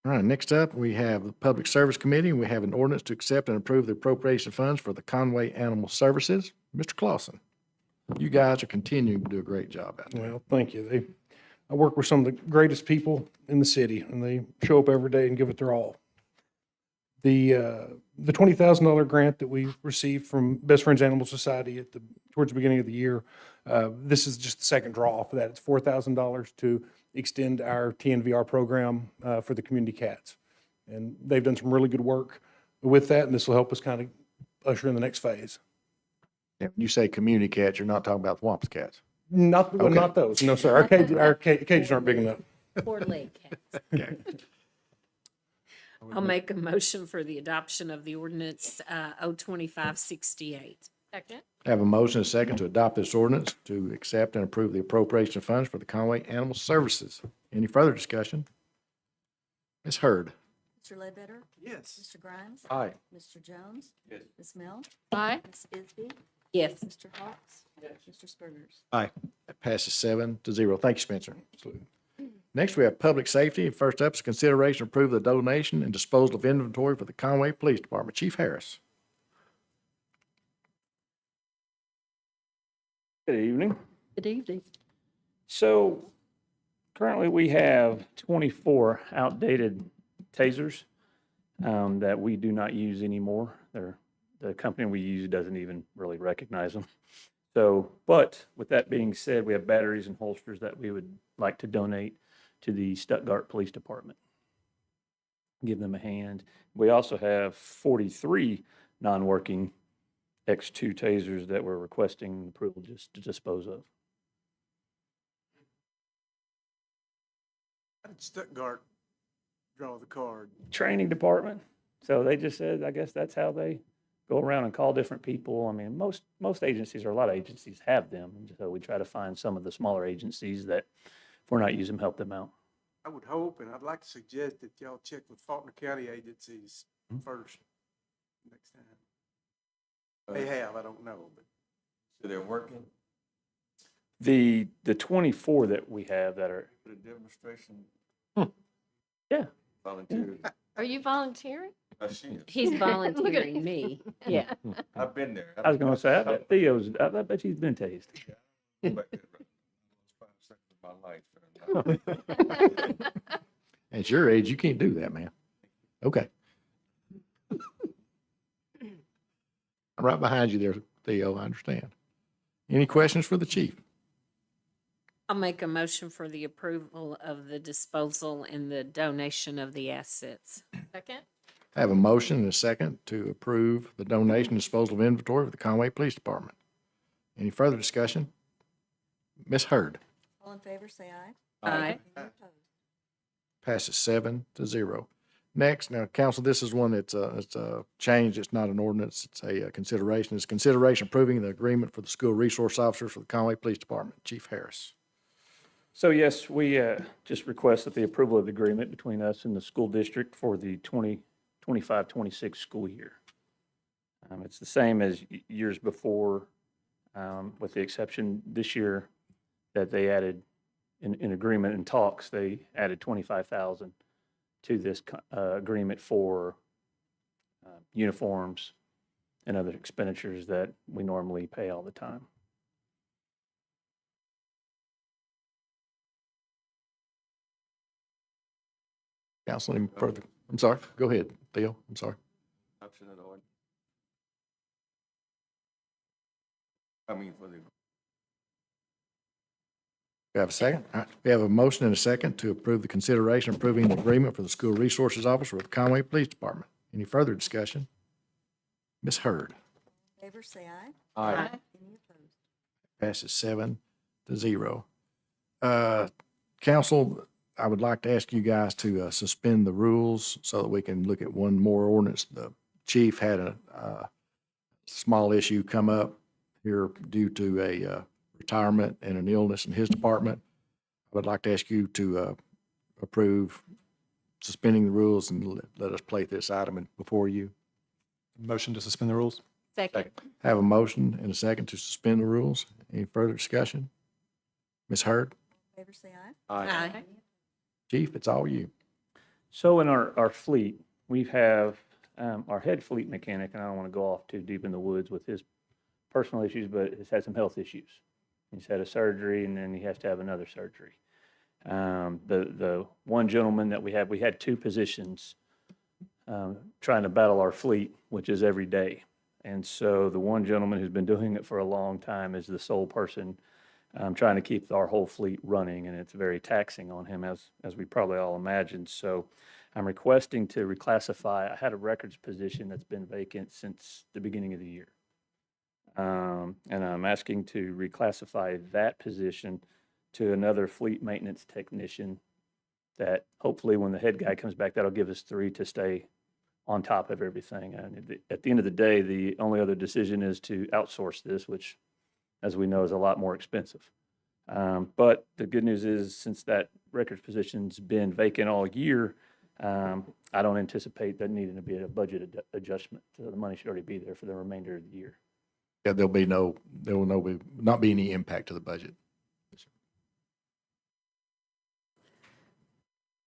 All right, next up, we have the Public Service Committee. We have an ordinance to accept and approve the appropriation funds for the Conway Animal Services. Mr. Clausen, you guys are continuing to do a great job out there. Well, thank you. I work with some of the greatest people in the city, and they show up every day and give it their all. The $20,000 grant that we received from Best Friends Animal Society towards the beginning of the year, this is just the second draw for that. It's $4,000 to extend our TNVR program for the community cats. And they've done some really good work with that, and this will help us kind of usher in the next phase. Yeah, when you say community cats, you're not talking about Wamps cats. Not those, no, sir. Our cages aren't big enough. Poor leg cats. Okay. I'll make a motion for the adoption of the ordinance, O 2568. Second. Have a motion and a second to adopt this ordinance to accept and approve the appropriation of funds for the Conway Animal Services. Any further discussion? Ms. Hurd. Mr. Ledbetter? Yes. Mr. Grimes? Aye. Mr. Jones? Yes. Ms. Mel? Aye. Ms. Isby? Yes. Mr. Hawks? Mr. Spurgers? Aye. That passes 7-0. Thank you, Spencer. Next, we have Public Safety. First up is consideration to approve the donation and disposal of inventory for the Conway Police Department. Chief Harris. Good evening. Good evening. So currently we have 24 outdated tasers that we do not use anymore. The company we use doesn't even really recognize them. So, but with that being said, we have batteries and holsters that we would like to donate to the Stuttgart Police Department. Give them a hand. We also have 43 non-working X2 tasers that we're requesting approval just to dispose of. How did Stuttgart draw the card? Training department. So they just said, I guess that's how they go around and call different people. I mean, most agencies, or a lot of agencies have them. And so we try to find some of the smaller agencies that, if we're not using them, help them out. I would hope, and I'd like to suggest that y'all check with Faulkner County agencies first, next time. They have, I don't know, but. So they're working The 24 that we have that are, for the demonstration, yeah, volunteers. Are you volunteering? She is. He's Look at volunteering him. me. Yeah. I've been there. I was gonna say, I bet Theo's, I bet he's been tased. Back there, 5 seconds of my life. At your age, you can't do that, man. Okay. I'm right behind you there, Theo, I understand. Any questions for the chief? I'll make a motion for the approval of the disposal and the donation of the assets. Second? I have a motion and a second to approve the donation and disposal of inventory for the Conway Police Department. Any further discussion? Ms. Hurd. All in favor, say aye. Aye. Any opposed? Passes 7-0. Next, now, council, this is one it's a change. It's not an ordinance. It's a consideration. It's consideration approving the agreement for the school resource officers for the Conway Police Department. Chief Harris. So yes, we just request that the approval of the agreement between us and the school district for the 2025-26 school year. It's the same as years before, with the exception this year that they added in agreement and talks, they added $25,000 to this agreement for uniforms and other expenditures that we normally pay all the time. Council, any further? I'm sorry. Go ahead, Theo. I'm sorry. Option of the order. I mean, for the. We have a second? All right. We have a motion and a second to approve the consideration approving the agreement for the school resources officer with the Conway Police Department. Any further discussion? Ms. Hurd. In favor, say aye. Aye. Any opposed? Passes 7-0. Council, I would like to ask you guys to suspend the rules so that we can look at one more ordinance. The chief had a small issue come up here due to a retirement and an illness in his department. I would like to ask you to approve suspending the rules and let us play this item before you. Motion to suspend the rules? Second. Have a motion and a second to suspend the rules. Any further discussion? Ms. Hurd? In favor, say aye. Aye. Chief, it's all you. So in our fleet, we have our head fleet mechanic, and I don't want to go off too deep in the woods with his personal issues, but he's had some health issues. He's had a surgery, and then he has to have another surgery. The one gentleman that we had 2 positions trying to battle our fleet, which is every day. And so the one gentleman who's been doing it for a long time is the sole person trying to keep our whole fleet running, and it's very taxing on him, as we probably all imagine. So I'm requesting to reclassify. I had a records position that's been vacant since the beginning of the year. And I'm asking to reclassify that position to another fleet maintenance technician that hopefully when the head guy comes back, that'll give us 3 to stay on top of everything. And at the end of the day, the only other decision is to outsource this, which, as we know, is a lot more expensive. But the good news is, since that records position's been vacant all year, I don't anticipate there needing to be a budget adjustment. So the money should already be there for the remainder of the year. Yeah, there will not be any impact to the budget.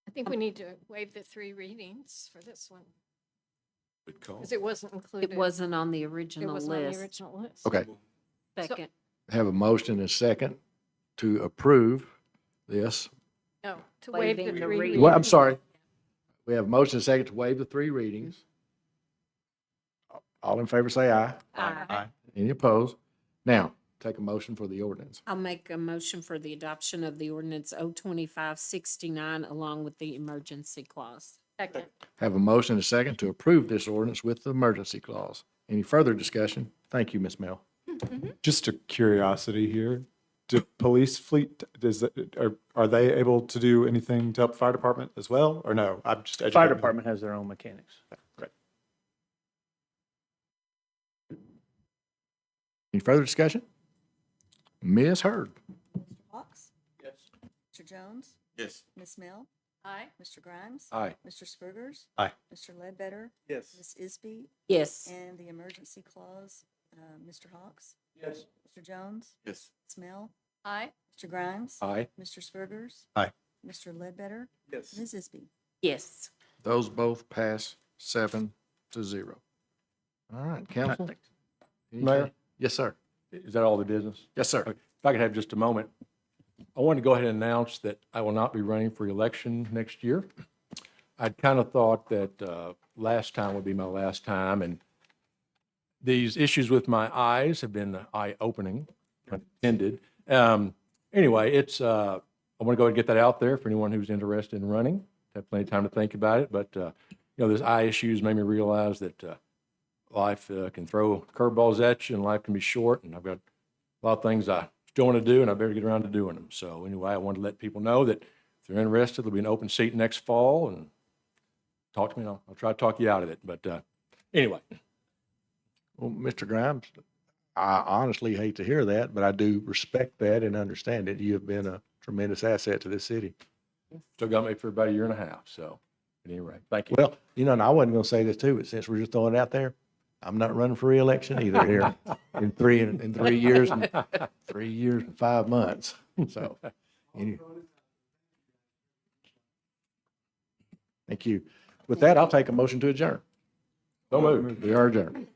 I think we need to waive the 3 readings for this one, Good call. because it wasn't included. It wasn't on the It original wasn't on the list. original list. Okay. Second. Have a motion and a second to approve this. No, to waive the Waiving the 3 reading. Well, I'm sorry. We have a motion and a second to waive the 3 readings. All in favor, say aye. Aye. Any opposed? Now, take a motion for the ordinance. I'll make a motion for the adoption of the ordinance 02569 along with the emergency clause. Second. Have a motion and a second to approve this ordinance with the emergency clause. Any further discussion? Thank you, Ms. Mel. Just a curiosity here. Do police fleet, are they able to do anything to help the fire department as well, or no? I'm just Fire educating. department has their own mechanics. Great. Any further discussion? Ms. Hurd? Mr. Hawks? Yes. Mr. Jones? Yes. Ms. Mill? Aye. Mr. Grimes? Aye. Mr. Spurgers? Aye. Mr. Ledbetter? Yes. Ms. Isby? Yes. And the emergency clause, Mr. Hawks? Yes. Mr. Jones? Yes. Ms. Mill? Aye. Mr. Grimes? Aye. Mr. Spurgers? Aye. Mr. Ledbetter? Yes. Ms. Isby? Yes. Those both pass 7-0. All right, council? Mayor? Yes, sir. Is that all the business? Yes, sir. Okay. If I could have just a moment, I want to go ahead and announce that I will not be running for election next year. I'd kind of thought that last time would be my last time, and these issues with my eyes have been eye-opening, pun intended. Anyway, I want to go ahead and get that out there for anyone who's interested in running. Have plenty of time to think about it, but those eye issues made me realize that life can throw curveballs at you, and life can be short, and I've got a lot of things I still want to do, and I better get around to doing them. So anyway, I wanted to let people know that if they're interested, there'll be an open seat next fall, and talk to me, and I'll try to talk you out of it. But anyway. Well, Mr. Grimes, I honestly hate to hear that, but I do respect that and understand it. You have been a tremendous asset to this city. Still got me for about a year and a half, so at any rate, thank you. Well, and I wasn't gonna say this too, but since we're just throwing it out there, I'm not running for reelection either here in 3 years and 3 years and 5 months. So, thank you. With that, I'll take a motion to adjourn. So moved. We are adjourned.